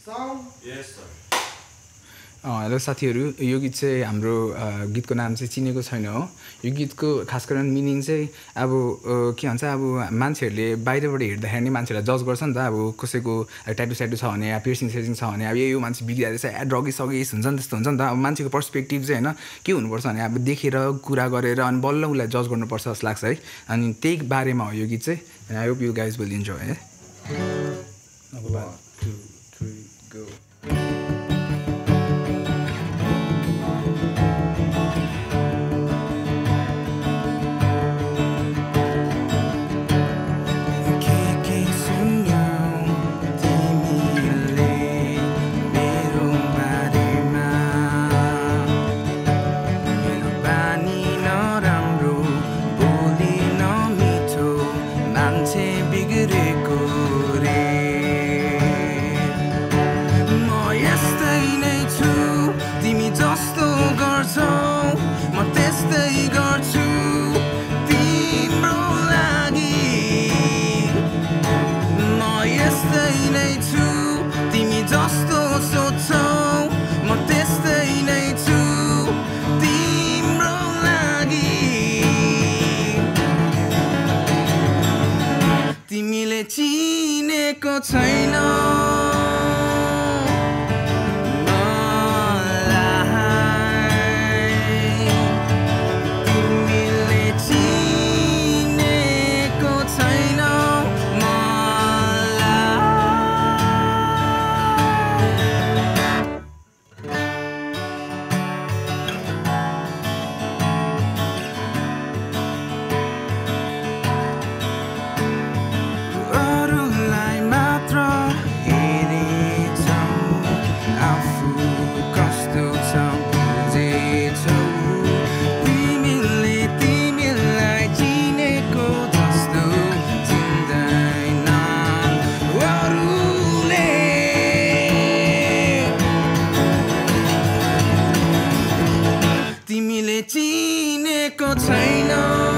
Hello साथीहरू, यो गीत चाहिँ हाम्रो गीतको नाम चाहिँ चिनेको छैन हो। यो गीतको खास गरेर मिनिङ चाहिँ अब के भन्छ, अब मान्छेहरूले बाहिरबाट हेर्दाखेरि नै मान्छेलाई जज गर्छ नि त। अब कसैको ट्याटु छ भने या पिर्सिङ छ भने अब यो मान्छे बिग्रिरहेको छ, ड्रगिस हुन्छ नि, त्यस्तो हुन्छ नि त। अब मान्छेको पर्सपेक्टिभ चाहिँ होइन के हुनुपर्छ भने अब देखेर कुरा गरेर अनि बल्ल उसलाई जज गर्नुपर्छ जस्तो लाग्छ है। अनि त्यही बारेमा हो यो गीत चाहिँ। I hope you guys will enjoy है। अब 1 2 3 गो। तिमीले चिनेको छैन चिनेको छैन।